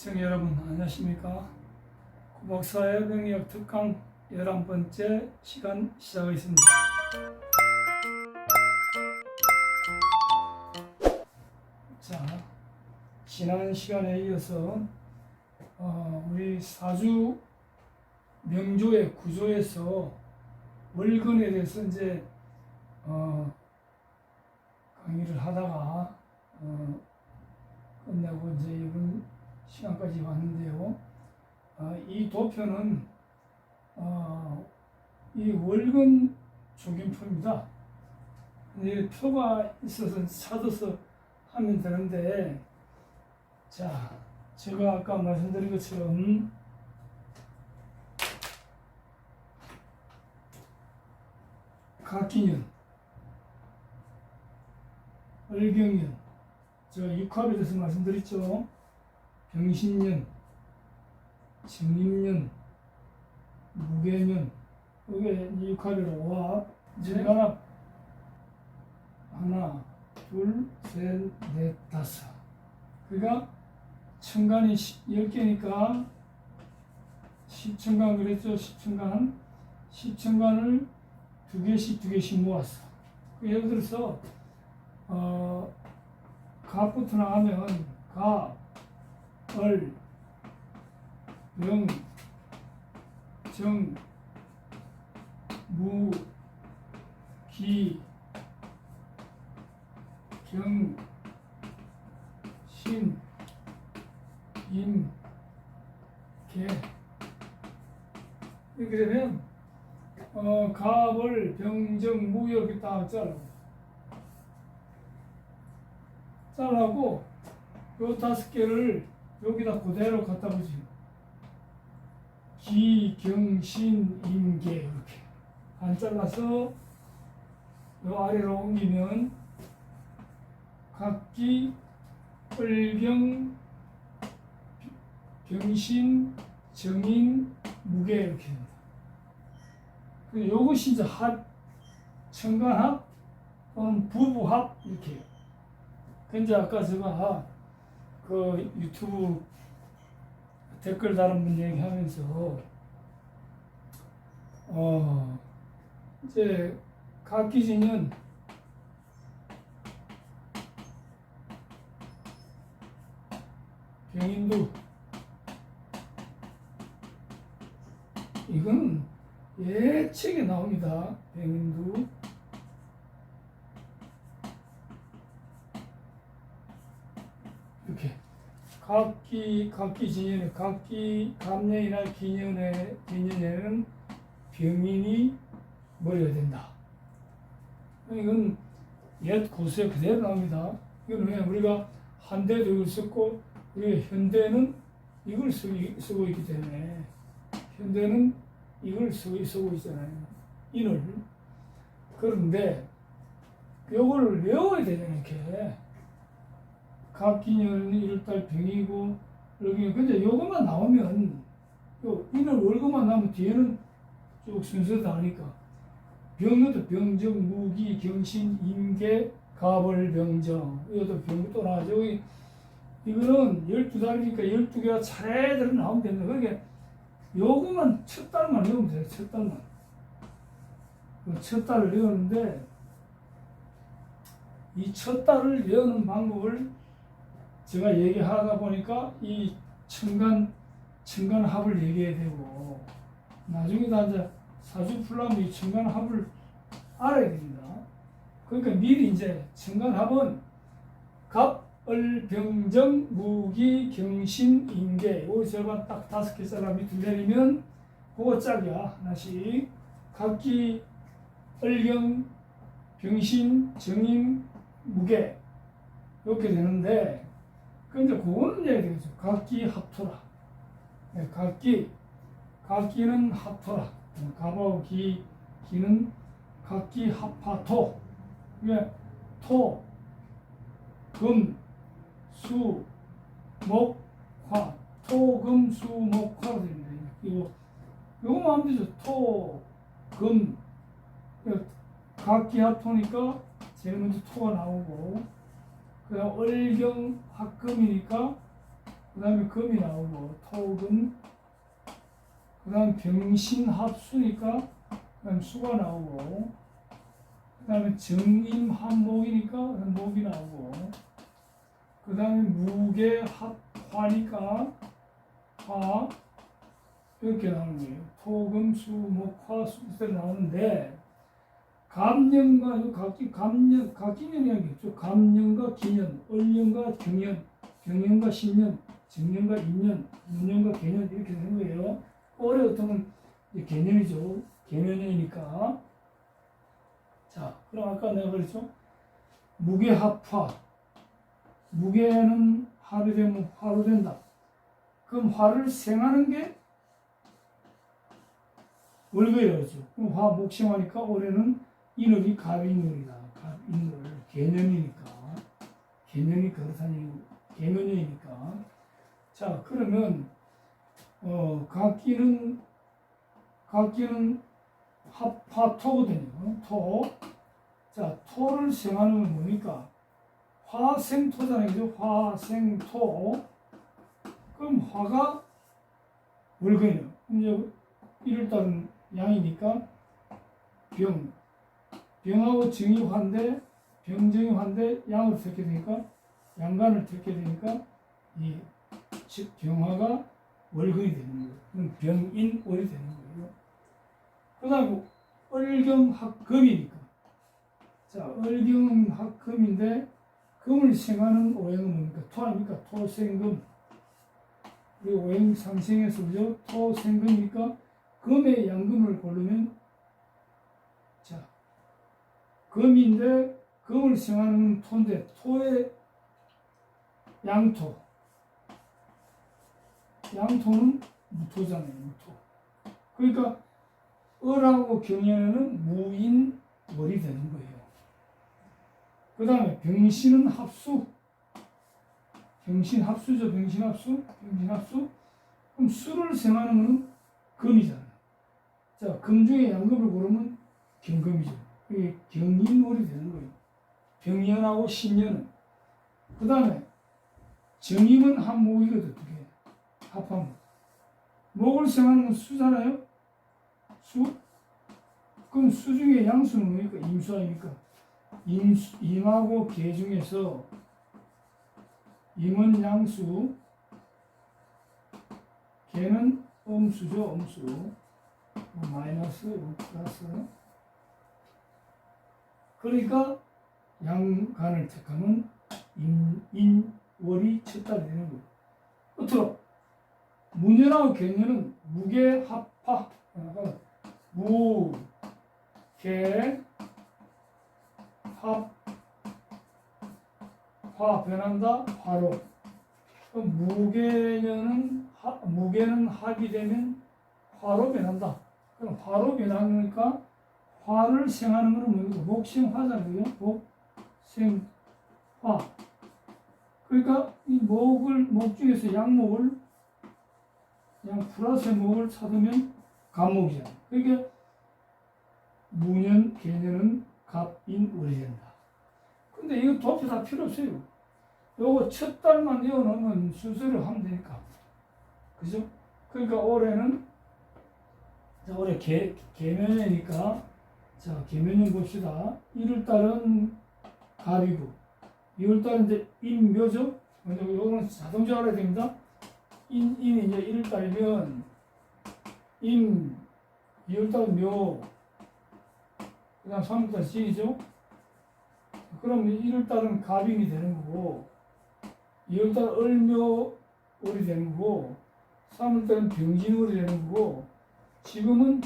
시청자 여러분 안녕하십니까? 구박사회 병력 특강 11번째 시간 시작하겠습니다. 자, 지난 시간에 이어서 우리 사주 명조의 구조에서 월근에 대해서 이제 강의를 하다가 끝내고 이제 이번 시간까지 왔는데요. 이 도표는 이 월근 조균표입니다. 이 표가 있어서 찾아서 하면 되는데, 자, 제가 아까 말씀드린 것처럼 갑기년, 을경년, 저 육합에 대해서 말씀드렸죠. 병신년, 정립년, 무게년, 이게 육합으로 오합, 정관합 하나, 둘, 셋, 넷, 다섯. 그러니까 천간이 10개니까 10천간 그랬죠. 10천간. 10천간을 두 개씩 모았어. 예를 들어서 갑부터 나가면 갑, 을, 명, 정, 무, 기, 경, 신, 임, 개. 이렇게 되면 갑을 병정, 무 이렇게 딱 잘라고 요 5개를 여기다 그대로 갖다 보지. 기, 경, 신, 임, 개 이렇게 안 잘라서 요 아래로 옮기면 갑기, 을경, 병신, 정인, 무게 이렇게 됩니다. 요것이 이제 합, 천간합 또는 부부합 이렇게 해요. 근데 아까 제가 그 유튜브 댓글 다른 분 얘기하면서 이제 갑기진년 병인두 이건 예측에 나옵니다. 병인두 이렇게 갑기진년에 갑년이나 기년에는 병인이 머리가 된다. 이건 옛 고수에 그대로 나옵니다. 이건 왜 우리가 한대도 이걸 썼고 우리가 현대는 이걸 쓰고 있기 때문에 현대는 이걸 쓰고 있잖아요. 인을. 그런데 요거를 외워야 되잖아요. 이렇게 갑기년 1월달 병이고 여기 근데 요것만 나오면 요 인을 월급만 나오면 뒤에는 쭉 순서도 나오니까 병도 병정, 무기, 경신, 임계, 갑을, 병정 이것도 병 또 나와죠. 이거는 12달이니까 12개가 차례대로 나오면 됩니다. 그러니까 요것만 첫 달만 외우면 돼요. 첫 달만. 첫 달을 외우는데 이 첫 달을 외우는 방법을 제가 얘기하다 보니까 이 천간합을 얘기해야 되고 나중에 다 이제 사주 풀려면 이 천간합을 알아야 됩니다. 그러니까 미리 이제 천간합은 갑, 을, 병정, 무기, 경신, 임계 요 절반 딱 5개 잘라 밑으로 내리면 그거 짝이야. 하나씩 갑기, 을경, 병신, 정임, 무게 이렇게 되는데 근데 그거는 얘기해야 되겠죠. 갑기 합토라. 네, 갑기는 합토라. 갑하고 기는 갑기 합화토. 이게 토, 금, 수, 목, 화. 토, 금, 수, 목, 화로 됩니다. 요거만 하면 되죠. 토, 금. 갑기 합토니까 제일 먼저 토가 나오고 그다음 을경 합금이니까 그 다음에 금이 나오고, 토금, 그 다음 병신합수니까, 그 다음 수가 나오고, 그 다음에 정임합목이니까 목이 나오고, 그 다음에 무게합화니까 화, 이렇게 나오는 거예요. 토금, 수, 목, 화, 수, 이렇게 나오는데, 갑년과 갑기년이라는 게 있죠. 갑년과 기년, 을년과 경년, 경년과 신년, 정년과 인년, 문년과 개년 이렇게 되는 거예요. 올해 어떤 개년이죠. 개년이니까. 자, 그럼 아까 내가 그랬죠. 무게합화. 무게는 합이 되면 화로 된다. 그럼 화를 생하는 게 월거이라고 그랬죠. 그럼 화 목생하니까 올해는 인월이 갑인월이다. 갑인월. 개년이니까. 개년이 그렇다니. 개년이니까. 자, 그러면 각기는 화토거든요. 토. 자, 토를 생하는 건 뭡니까? 화생토잖아요. 그죠? 화생토. 그럼 화가 월거이네요. 이제 1월달은 양이니까 병하고 정이 화인데 병정이 화인데 양으로 듣게 되니까 양간을 듣게 되니까 이 즉 병화가 월근이 되는 거예요. 그럼 병인월이 되는 거예요. 그 다음에 을경합금이니까 자 을경합금인데 금을 생하는 오행은 뭡니까? 토 아닙니까? 토생금. 그리고 오행 상생에서 그죠? 토생금이니까 금의 양금을 고르면 자 금인데 금을 생하는 토인데 토의 양토. 양토는 무토잖아요. 무토. 그러니까 을하고 경연에는 무인월이 되는 거예요. 그 다음에 병신은 합수. 병신합수죠. 병신합수. 그럼 수를 생하는 것은 금이잖아요. 자, 금 중에 양금을 고르면 경금이죠. 이게 경인월이 되는 거예요. 병연하고 신년은. 그 다음에 정임은 한 목이거든. 두 개. 합하면. 목을 생하는 건 수잖아요. 수. 그럼 수 중에 양수는 뭡니까? 임수 아닙니까? 임하고 개 중에서 임은 양수, 개는 음수죠. 음수. 마이너스, 플러스. 그러니까 양간을 택하면 인월이 첫 달이 되는 거예요. 끝으로 문연하고 경연은 무게합화. 무게합화 변한다. 화로. 무게는 합이 되면 화로 변한다. 그럼 화로 변하니까 화를 생하는 것은 뭡니까? 목생화잖아요. 목생화. 그러니까 이 목 중에서 양목을 그냥 플러스의 목을 찾으면 갑목이잖아요. 그러니까 무년, 개년은 갑인월이 된다. 근데 이거 도표 다 필요 없어요. 요거 첫 달만 외워놓으면 순서를 하면 되니까. 그죠? 그러니까 올해는, 자, 올해 개면이니까, 자, 개면년 봅시다. 1월달은 갑이고, 2월달은 이제 인묘죠? 요거는 자동적으로 알아야 됩니다. 인이 이제 1월달이면, 2월달은 묘, 그 다음 3월달 신이죠? 그럼 1월달은 갑인이 되는 거고, 2월달 을묘월이 되는 거고, 3월달은 병진월이 되는 거고, 지금은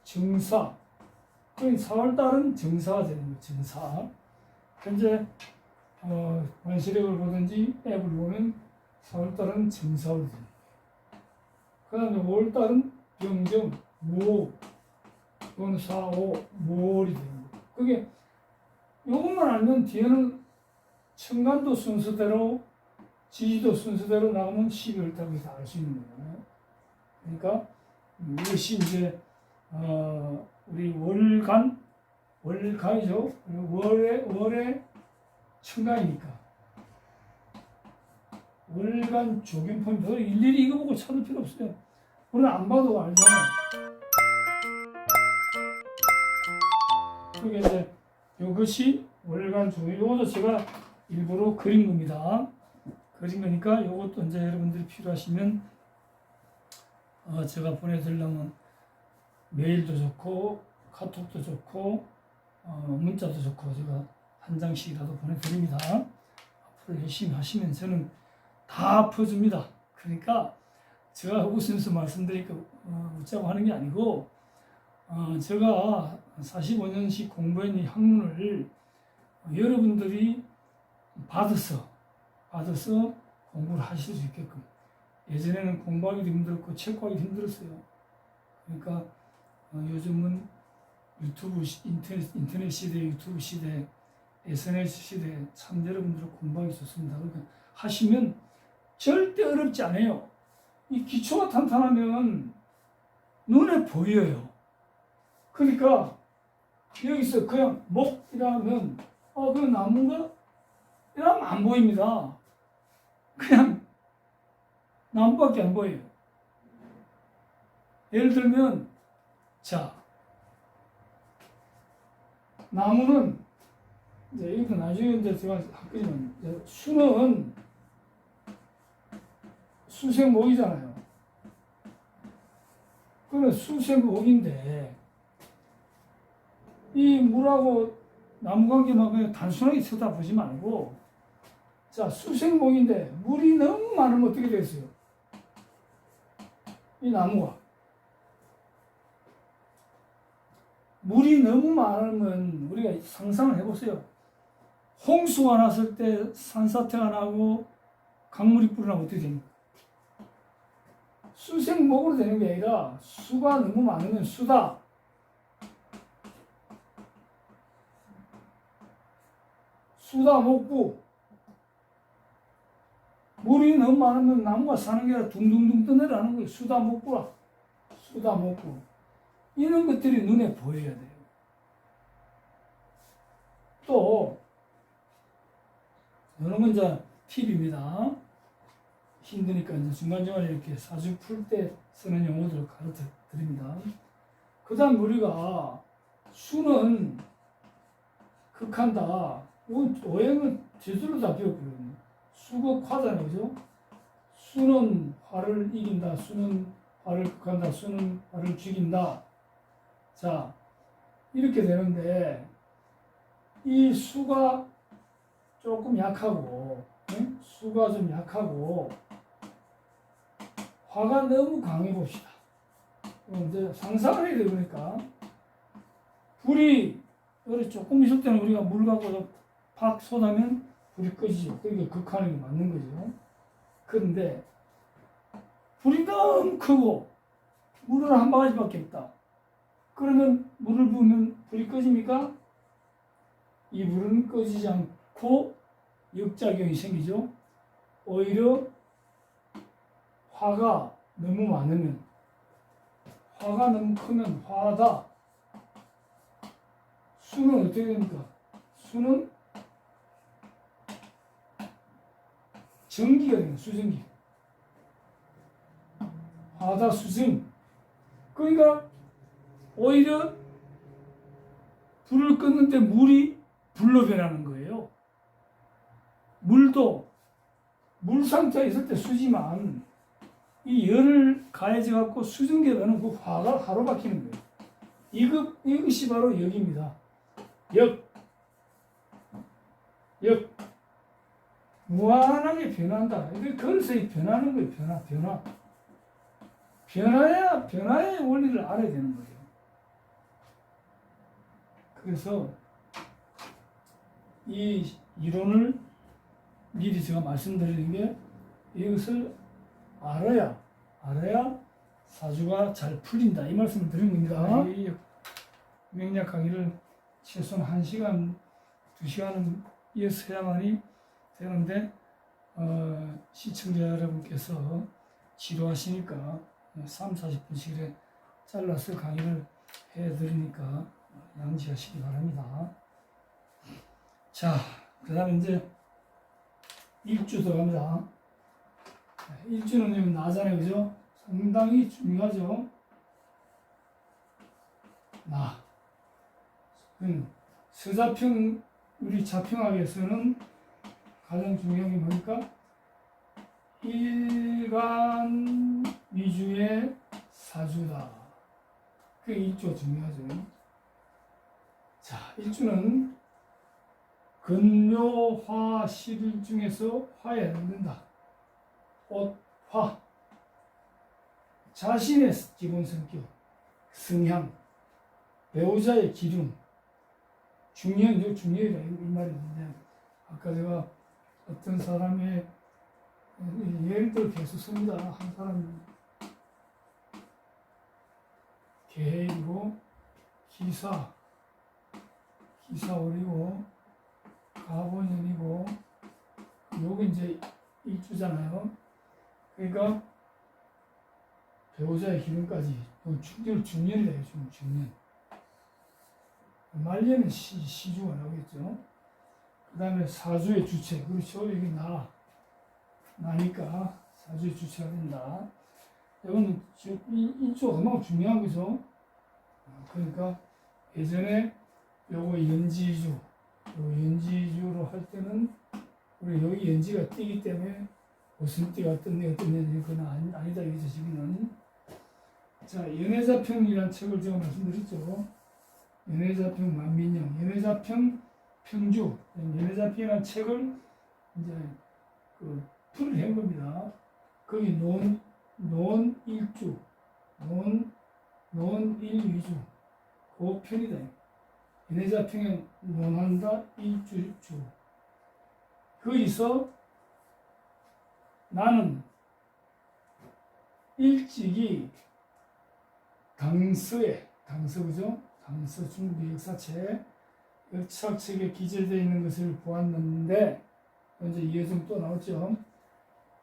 정사, 그러니까 4월달은 정사가 되는 거예요. 정사. 현재 관시력을 보든지 앱을 보면 4월달은 정사월이 되는 거예요. 그 다음에 5월달은 병정, 무호, 이건 4, 5, 무월이 되는 거예요. 그게 요것만 알면 뒤에는 천간도 순서대로 지지도 순서대로 나오면 12월달이 다 알 수 있는 거예요. 그러니까 이것이 이제 우리 월간이죠. 월의 천간이니까 월간 조경포입니다. 일일이 이거 보고 찾을 필요 없어요. 우리는 안 봐도 알잖아요. 그게 이제 이것이 월간 조경. 이것도 제가 일부러 그린 겁니다. 그린 거니까 이것도 이제 여러분들이 필요하시면 제가 보내드리려면 메일도 좋고 카톡도 좋고 문자도 좋고 제가 한 장씩이라도 보내드립니다. 앞으로 열심히 하시면 저는 다 퍼줍니다. 그러니까 제가 웃으면서 말씀드리니까 웃자고 하는 게 아니고 제가 45년씩 공부한 이 학문을 여러분들이 받아서 공부를 하실 수 있게끔. 예전에는 공부하기도 힘들었고 책 구하기도 힘들었어요. 그러니까 요즘은 유튜브 인터넷 시대, 유튜브 시대, SNS 시대 참 여러분들 공부하기 좋습니다. 그러니까 하시면 절대 어렵지 않아요. 이 기초가 탄탄하면 눈에 보여요. 그러니까 여기서 그냥 목이라면 그냥 나무인가? 이러면 안 보입니다. 그냥 나무밖에 안 보여요. 예를 들면 자, 나무는 이제 이것도 나중에 이제 제가 할 거지만 수는 수생목이잖아요. 그건 수생목인데 이 물하고 나무 관계만 그냥 단순하게 쳐다보지 말고 자, 수생목인데 물이 너무 많으면 어떻게 되겠어요? 이 나무가 물이 너무 많으면 우리가 상상을 해보세요. 홍수가 났을 때 산사태가 나고 강물이 불어나면 어떻게 됩니까? 수생목으로 되는 게 아니라 수가 너무 많으면 수다. 수다 목구. 물이 너무 많으면 나무가 사는 게 아니라 둥둥둥 떠내려가는 거예요. 수다 목구라. 수다 목구. 이런 것들이 눈에 보여야 돼요. 또 이런 건 이제 팁입니다. 힘드니까 이제 중간중간에 이렇게 사주 풀 때 쓰는 용어들을 가르쳐 드립니다. 그 다음 우리가 수는 극한다. 오행은 제대로 다 배웠거든요. 수극화잖아요. 그죠? 수는 화를 이긴다. 수는 화를 극한다. 수는 화를 죽인다. 자, 이렇게 되는데 이 수가 조금 약하고 수가 좀 약하고 화가 너무 강해 봅시다. 이제 상상을 해야 되니까 불이 조금 있을 때는 우리가 물 갖고 팍 쏟으면 불이 꺼지죠. 그게 극하는 게 맞는 거죠. 그런데 불이 너무 크고 물은 한 바가지밖에 없다. 그러면 물을 부으면 불이 꺼집니까? 이 불은 꺼지지 않고 역작용이 생기죠. 오히려 화가 너무 많으면 화가 너무 크면 화다. 수는 어떻게 됩니까? 수는 전기가 됩니다. 수전기. 화다 수증. 그러니까 오히려 불을 껐는데 물이 불로 변하는 거예요. 물도 물 상태에 있을 때 수지만 이 열을 가해져 갖고 수증기가 되는 그 화가 화로 바뀌는 거예요. 이것이 바로 역입니다. 역. 무한하게 변한다. 그래서 변하는 거예요. 변화의 원리를 알아야 되는 거예요. 그래서 이 이론을 미리 제가 말씀드리는 게 이것을 알아야 사주가 잘 풀린다. 이 말씀을 드린 겁니다. 이 명리학 강의를 최소한 1시간, 2시간은 이어서 해야만이 되는데 시청자 여러분께서 지루하시니까 3, 40분씩 잘라서 강의를 해드리니까 양지하시기 바랍니다. 자, 그 다음에 이제 일주 들어갑니다. 일주는 여기 나잖아요. 그죠? 상당히 중요하죠. 나. 서자평, 우리 자평학에서는 가장 중요한 게 뭐니까? 일간 위주의 사주다. 그게 일주가 중요하죠. 자, 일주는 근묘화 실일 중에서 화에 해당된다. 옷, 화. 자신의 기본 성격, 성향, 배우자의 기준, 중요한, 중요해가 이 말이 있는데, 아까 제가 어떤 사람의 예를 들어 계속 씁니다. 한 사람 계획이고, 기사월이고, 가본연이고, 요게 이제 일주잖아요. 그러니까 배우자의 기준까지 중년이래요. 중년. 말년은 시주가 나오겠죠. 그 다음에 사주의 주체. 그렇죠. 여기 나니까 사주의 주체가 된다. 이거는 일주가 얼마나 중요한 거죠. 그러니까 예전에 요거 연지주로 할 때는 우리 여기 연지가 띄기 때문에 무슨 띠가 어떤 애 그건 아니다 이거죠. 지금은. 자, 연애자평이라는 책을 제가 말씀드렸죠. 연애자평 만민영, 연애자평 평주, 연애자평이라는 책을 이제 풀을 한 겁니다. 거기 논일주, 논일위주, 그 편이다. 연애자평에 논한다 일주주. 거기서 나는 일찍이 당서 그죠? 당서 중국의 역사책에 기재되어 있는 것을 보았는데 이제 이어중 또 나왔죠.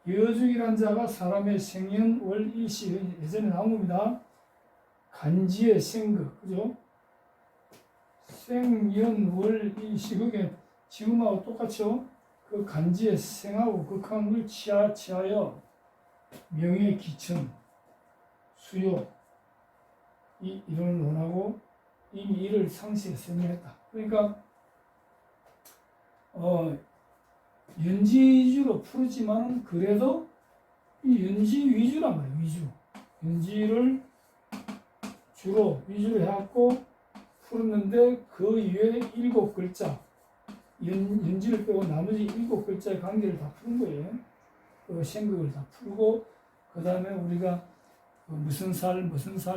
여중이란 자가 사람의 생년 월 일시 예전에 나온 겁니다. 간지의 생극 그죠? 생년 월 일시 그게 지금하고 똑같죠? 그 간지의 생하고 극한 걸 취하여 명예 기천 수요 이론을 논하고 이미 이를 상시에 설명했다. 그러니까 연지주로 풀었지만 그래도 이 연지 위주란 말이에요. 위주. 연지를 주로 위주로 해갖고 풀었는데 그 이외에 7글자 연지를 빼고 나머지 7글자의 관계를 다 푸는 거예요. 그 생각을 다 풀고 그 다음에 우리가 무슨 살,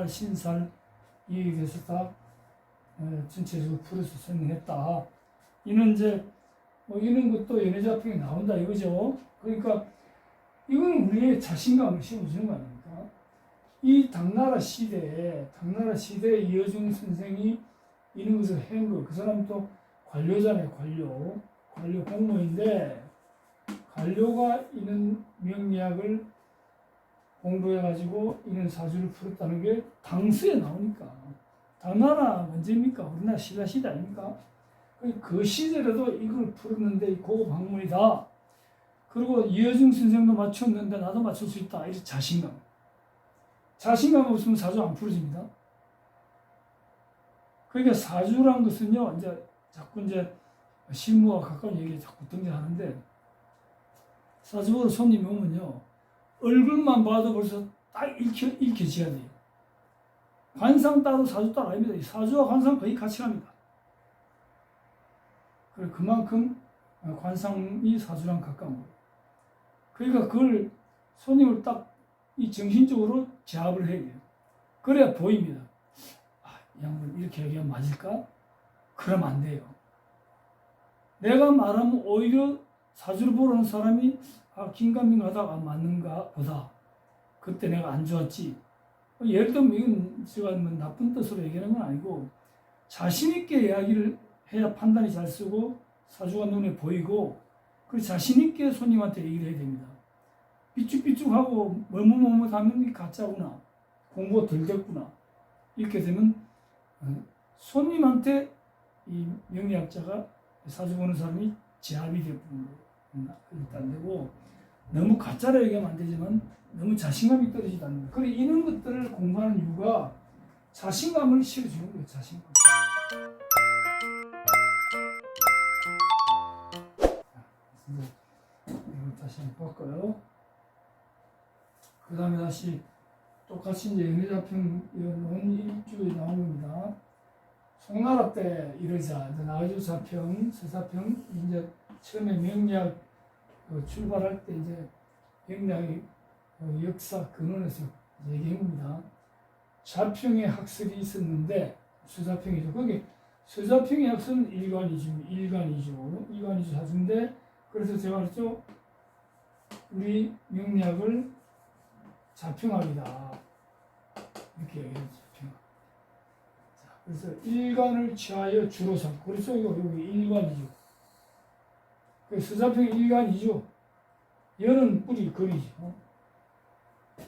신살 이에 대해서 다 전체적으로 풀어서 설명했다. 이는 이제 이런 것도 연애자평에 나온다 이거죠. 그러니까 이건 우리의 자신감을 심어주는 거 아닙니까? 이 당나라 시대에 이어준 선생이 이런 것을 한 거. 그 사람도 관료잖아요. 관료 공무원인데 관료가 이런 명리학을 공부해가지고 이런 사주를 풀었다는 게 당수에 나오니까. 당나라 언제입니까? 우리나라 신라시대 아닙니까? 그 시절에도 이걸 풀었는데 고급 학문이다. 그리고 이어중 선생도 맞췄는데 나도 맞출 수 있다. 이런 자신감 없으면 사주 안 풀어집니다. 그러니까 사주란 것은요, 자꾸 실무와 가까운 얘기 자꾸 등장하는데, 사주보러 손님이 오면요, 얼굴만 봐도 벌써 딱 읽혀져야 돼요. 관상 따로 사주 따로 아닙니다. 사주와 관상 거의 같이 갑니다. 그만큼 관상이 사주랑 가까운 거예요. 그러니까 그걸 손님을 딱 이 정신적으로 제압을 해야 돼요. 그래야 보입니다. 이 양반 이렇게 얘기하면 맞을까? 그러면 안 돼요. 내가 말하면 오히려 사주를 보러 오는 사람이 긴가민가하다가 맞는가 보다. 그때 내가 안 좋았지. 예를 들면 이건 제가 나쁜 뜻으로 얘기하는 건 아니고 자신있게 이야기를 해야 판단이 잘 쓰고 사주가 눈에 보이고 그리고 자신있게 손님한테 얘기를 해야 됩니다. 삐죽삐죽하고 머뭇머뭇하면 이 가짜구나. 공부가 덜 됐구나. 이렇게 되면 손님한테 이 명리학자가 사주 보는 사람이 제압이 되는 거예요. 일단 되고 너무 가짜로 얘기하면 안 되지만 너무 자신감이 떨어지지 않는 거예요. 그래 이런 것들을 공부하는 이유가 자신감을 실어주는 거예요. 자신감. 이걸 다시 한번 볼까요? 그 다음에 다시 똑같이 이제 연회자평 논일주에 나온 겁니다. 송나라 때 이러자 이제 나주사평, 서사평 이제 처음에 명리학 출발할 때 이제 명리학의 역사 근원에서 얘기한 겁니다. 자평의 학설이 있었는데 수사평이죠. 거기 수사평의 학설은 일관이죠. 사주인데 그래서 제가 그랬죠. 우리 명리학을 자평학이다 이렇게 얘기했죠. 자, 그래서 일관을 취하여 주로 삼고 그래서 여기 일관이죠. 수사평 일관이죠. 연은 뿌리 거리죠.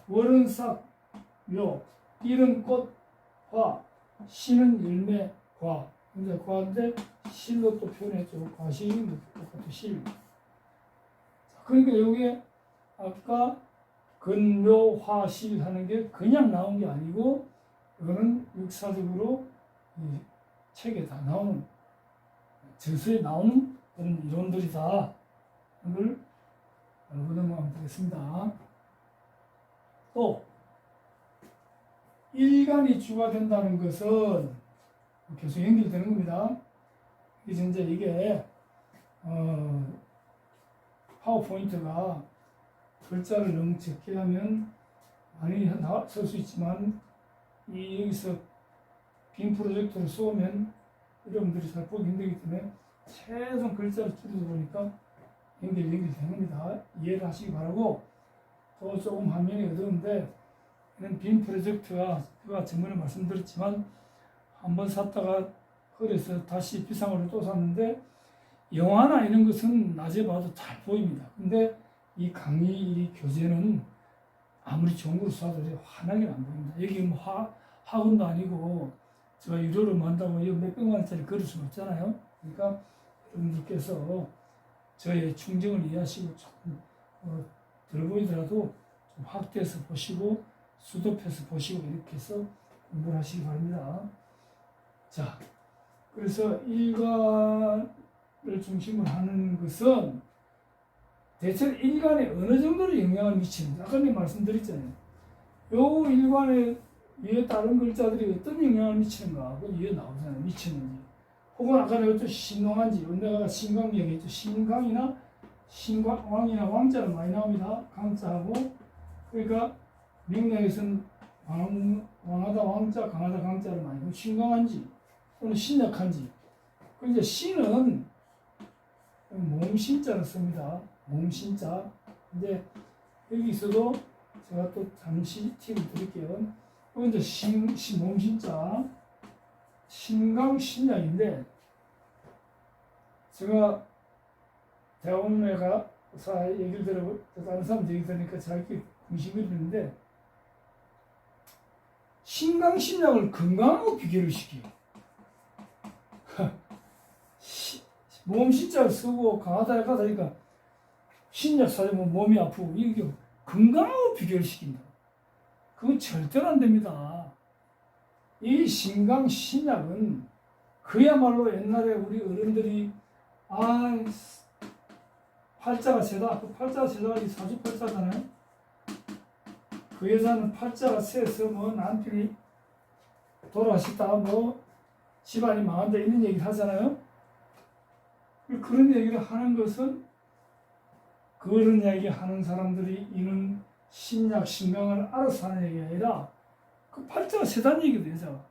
월은 싹 묘, 일은 꽃 화, 시는 열매 과. 근데 과인데 실로 또 표현했죠. 과실은 똑같은 실. 그러니까 여기에 아까 근묘화실 하는 게 그냥 나온 게 아니고 이거는 역사적으로 이 책에 다 나오는 저서에 나오는 그런 이론들이다. 이걸 알고 넘어가면 되겠습니다. 또 일간이 주가 된다는 것은 계속 연결되는 겁니다. 이제 이게 파워포인트가 글자를 너무 적게 하면 많이 쓸 수 있지만 여기서 빔 프로젝터를 쏘면 여러분들이 잘 보기 힘들기 때문에 최소한 글자를 줄여서 보니까 연결되는 겁니다. 이해를 하시기 바라고 또 조금 화면이 어두운데 이런 빔 프로젝터가 제가 전번에 말씀드렸지만 한번 샀다가 흐려서 다시 비상으로 또 샀는데 영화나 이런 것은 낮에 봐도 잘 보입니다. 근데 이 강의, 이 교재는 아무리 좋은 걸 쏴도 환하게 안 보입니다. 여기 뭐 학원도 아니고 제가 유료로 만다고 이거 몇백만 원짜리 걸을 수는 없잖아요. 그러니까 여러분들께서 저의 충정을 이해하시고 조금 덜 보이더라도 좀 확대해서 보시고 수도표에서 보시고 이렇게 해서 공부를 하시기 바랍니다. 자, 그래서 일관을 중심으로 하는 것은 대체 일관에 어느 정도로 영향을 미치는지 아까 내가 말씀드렸잖아요. 요 일관에 위에 다른 글자들이 어떤 영향을 미치는가 그거 위에 나오잖아요. 미치는지 혹은 아까 내가 또 신왕한지 내가 신강 얘기했죠. 신강이나 신왕이나 왕자는 많이 나옵니다. 강자하고 그러니까 명리학에서는 왕하다 왕자 강하다 강자를 많이 하고 신강한지 또는 신약한지 그 이제 신은 몸신자를 씁니다. 몸신자. 근데 여기서도 제가 또 잠시 팁을 드릴게요. 이제 몸신자, 신강신약인데 제가 대학원에 가서 얘기를 들어보고 다른 사람 얘기 들으니까 잘 이렇게 궁시거리는데 신강신약을 건강하고 비교를 시켜요. 몸신자를 쓰고 강하다 하니까 신약 사주면 몸이 아프고 이게 건강하고 비교를 시킨다. 그건 절대로 안 됩니다. 이 신강 신약은 그야말로 옛날에 우리 어른들이 팔자가 세다. 그 팔자가 세다가 이 사주 팔자잖아요. 그 여자는 팔자가 세서 뭐 남편이 돌아가셨다 뭐 집안이 망한다 이런 얘기를 하잖아요. 그런 얘기를 하는 것은 그런 얘기 하는 사람들이 이는 신약, 신강을 알아서 하는 얘기가 아니라 그 팔자가 세다는 얘기도 여자가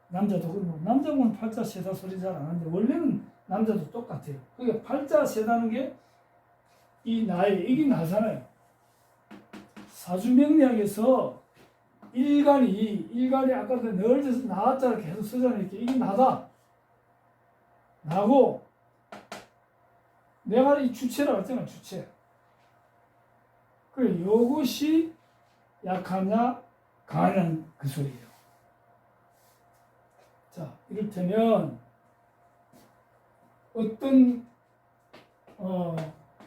남자도 그러고 남자는 팔자 세다 소리 잘 안 하는데 원래는 남자도 똑같아요. 그러니까 팔자 세다는 게 이 나이 이게 나잖아요. 사주명리학에서 일간이 아까 늘 나왔잖아 계속 쓰잖아요. 이게 나다. 나고 내가 이 주체라고 했잖아. 주체. 그래 이것이 약하냐 강하냐는 그 소리예요. 자 이를테면 어떤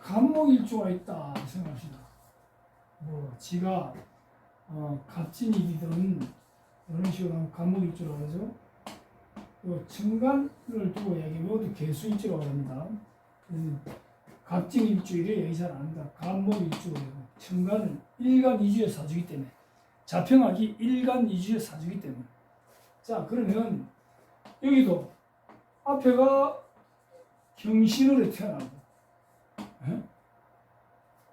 갑목일주가 있다 생각합시다. 뭐 지가 갑진일이든 이런 식으로 하면 갑목일주라고 하죠. 천간을 두고 얘기하면 이것도 개수일주라고 합니다. 갑진일주일에 얘기 잘 안 한다. 갑목일주고 천간은 일간이주의 사주기 때문에 자평하기 일간이주의 사주기 때문에. 자, 그러면 여기도 앞에가 경신으로 태어나고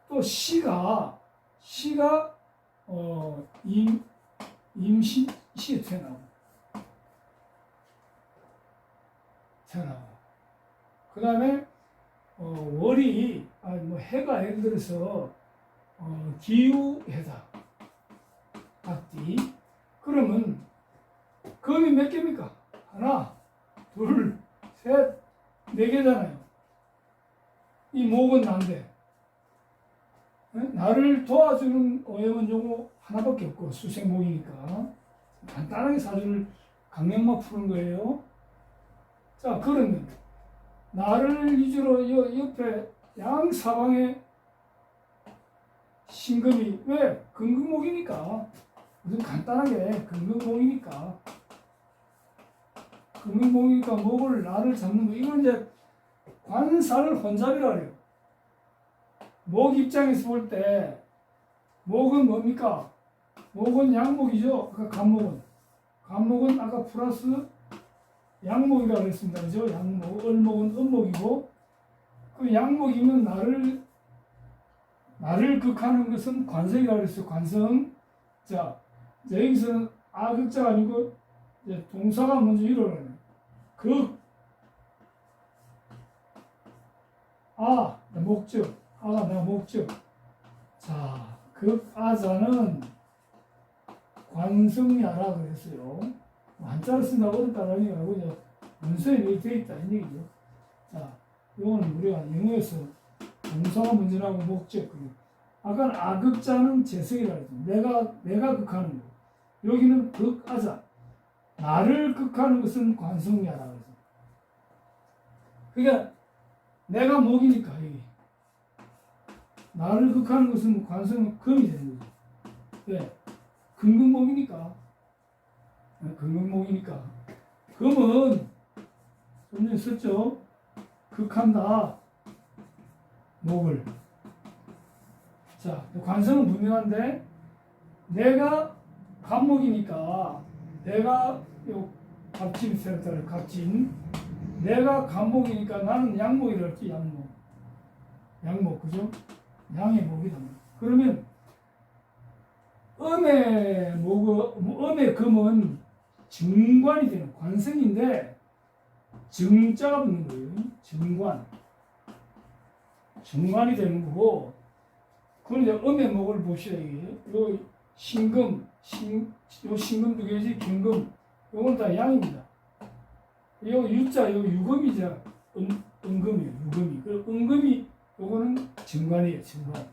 또 시가 임신시에 태어나고 그 다음에 월이 해가 예를 들어서 기우해다 앞뒤. 그러면 금이 몇 개입니까? 하나, 둘, 셋, 네 개잖아요. 이 목은 난데 나를 도와주는 오행은 요거 하나밖에 없고 수생목이니까 간단하게 사주를 강령만 푸는 거예요. 자, 그러면 나를 위주로 옆에 양사방에 신금이 왜? 금금목이니까. 무슨 간단하게 금금목이니까. 금금목이니까 목을 나를 잡는 거. 이건 이제 관사를 혼잡이라 그래요. 목 입장에서 볼 때 목은 뭡니까? 목은 양목이죠. 아까 간목은 아까 플러스 양목이라고 그랬습니다. 그죠? 양목, 을목은 음목이고, 그 양목이면 나를 극하는 것은 관성이라고 그랬어요. 관성. 자, 여기서는 아극자가 아니고, 이제 동사가 먼저 일어나요. 목적. 아가 내가 목적. 자, 극아자는 관성야라 그랬어요. 한자를 쓴다고 어렵다는 얘기가 아니고 이제 문서에 되어 있다 이 얘기죠. 자, 이거는 우리가 영어에서 동사가 먼저 나오고 목적. 아까는 아극자는 재성이라 했죠. 내가 극하는 거. 여기는 극아자. 나를 극하는 것은 관성야라 그래서. 그러니까 내가 목이니까 여기. 나를 극하는 것은 관성은 금이 되는 거죠. 왜? 금목이니까. 금목이니까. 금은 좀 전에 썼죠. 극한다. 목을. 자, 관성은 분명한데 내가 간목이니까 내가 요 갑진 센터를 갑진. 내가 간목이니까 나는 양목이라 했지. 양목 그죠? 양의 목이다. 그러면 음의 금은 정관이 되는 관성인데 정자가 붙는 거예요. 정관이 되는 거고. 그럼 이제 음의 목을 봅시다. 요 신금, 요 신금 두 개지 경금, 요건 다 양입니다. 요 유자, 요 유금이자 은금이에요. 유금이. 그 은금이 요거는 정관이에요. 정관.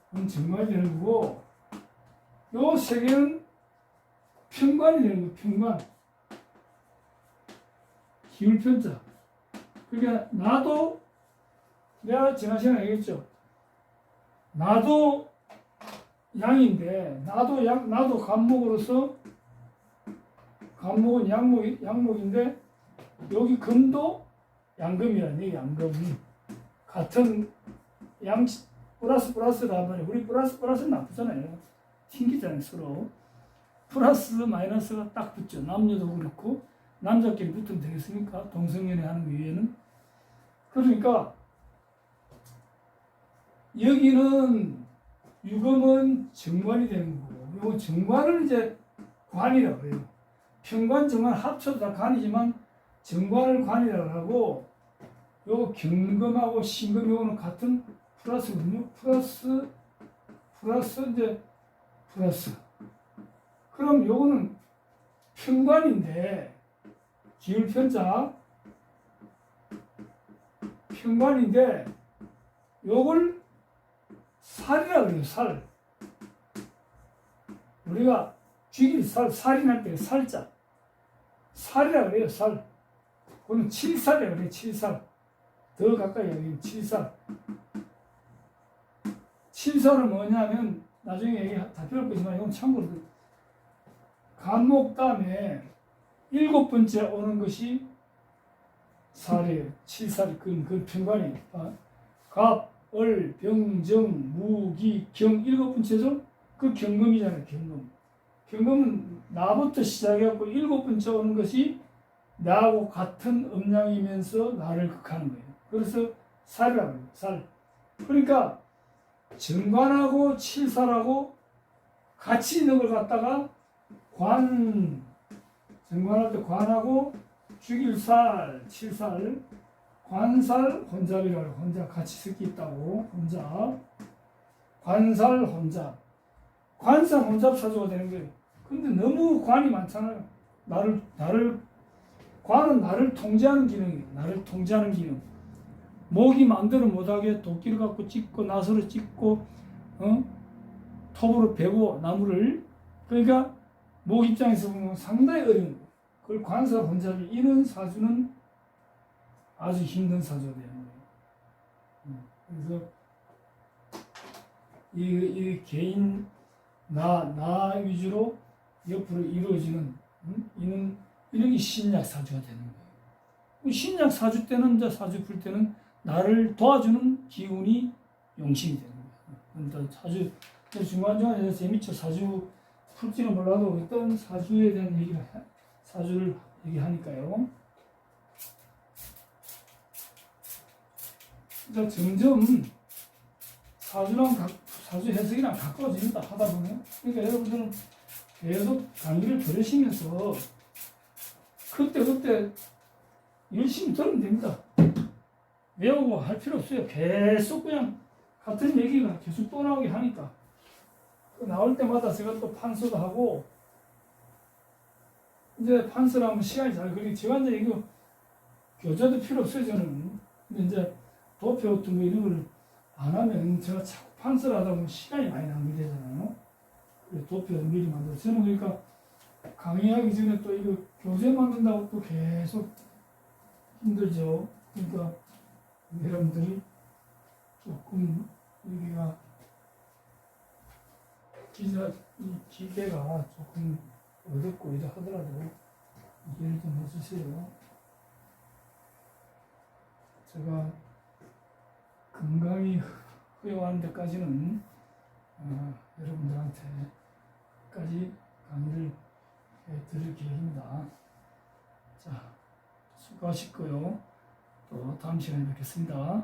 그건 정관이 되는 거고. 요 세 개는 편관이 되는 거예요. 편관. 기울편자. 그러니까 나도 내가 지난 시간에 얘기했죠. 나도 양인데 나도 간목으로서 간목은 양목인데 여기 금도 양금이라니. 양금 같은 양 플러스다 말이에요. 우리 플러스는 나쁘잖아요. 튕기잖아요. 서로 플러스 마이너스가 딱 붙죠. 남녀도 그렇고 남자끼리 붙으면 되겠습니까? 동성연애 하는 거 위에는. 그러니까 여기는 유금은 정관이 되는 거고, 요 정관을 이제 관이라고 해요. 편관, 정관 합쳐도 다 관이지만 정관을 관이라고 하고, 요 경금하고 신금 요거는 같은 플러스거든요. 플러스 이제 플러스. 그럼 요거는 편관인데 기울편자 편관인데 요걸 살이라 그래요. 살. 우리가 쥐길 살인할 때 살자. 살이라 그래요. 살. 그거는 칠살이라 그래요. 칠살. 더 가까이 여기 7살. 7살은 뭐냐면 나중에 얘기 다 필요 없지만 이건 참고로 간목 다음에 7번째 오는 것이 살이에요. 7살이 그 편관이에요. 갑, 을, 병, 정, 무, 기, 경 7번째죠? 그 경금이잖아요. 경금은 나부터 시작해갖고 7번째 오는 것이 나하고 같은 음양이면서 나를 극하는 거예요. 그래서 살이라고 해요. 살. 그러니까 정관하고 7살하고 같이 있는 걸 갖다가 정관할 때 관하고 죽일살, 7살, 관살, 혼잡이라고 해요. 혼잡 같이 섞여 있다고. 혼잡. 관살, 혼잡. 관살, 혼잡 사주가 되는 거예요. 근데 너무 관이 많잖아요. 관은 나를 통제하는 기능이에요. 나를 통제하는 기능. 목이 마음대로 못하게 도끼를 갖고 찢고 나서로 찢고 톱으로 베고 나무를. 그러니까 목 입장에서 보면 상당히 어려운 거예요. 그걸 관살, 혼잡이 이런 사주는 아주 힘든 사주가 되는 거예요. 그래서 이 개인 나 위주로 옆으로 이루어지는 이런 게 신약 사주가 되는 거예요. 신약 사주 때는 이제 사주 풀 때는 나를 도와주는 기운이 용신이 되는 거예요. 그러니까 사주 중간중간에 재미쳐 사주 풀지는 몰라도 어떤 사주에 대한 사주를 얘기하니까요. 그러니까 점점 사주 해석이랑 가까워집니다. 하다 보면. 그러니까 여러분들은 계속 강의를 들으시면서 그때 열심히 들으면 됩니다. 외우고 할 필요 없어요. 계속 그냥 같은 얘기가 계속 또 나오게 하니까. 나올 때마다 제가 또 판서도 하고, 이제 판서를 하면 시간이 잘 걸리고, 제가 이제 이거 교재도 필요 없어요, 저는. 근데 이제 도표 같은 거 이런 걸 안 하면 제가 자꾸 판서를 하다 보면 시간이 많이 낭비되잖아요. 그래서 도표를 미리 만들어요. 저는 그러니까 강의하기 전에 또 이거 교재 만든다고 또 계속 힘들죠. 그러니까 여러분들이 조금 여기가 이 기계가 조금 어렵고 이래 하더라도 이해를 좀 해주세요. 제가 건강이 허용하는 데까지는 여러분들한테까지 강의를 드릴 계획입니다. 자, 수고하시고요. 또 다음 시간에 뵙겠습니다.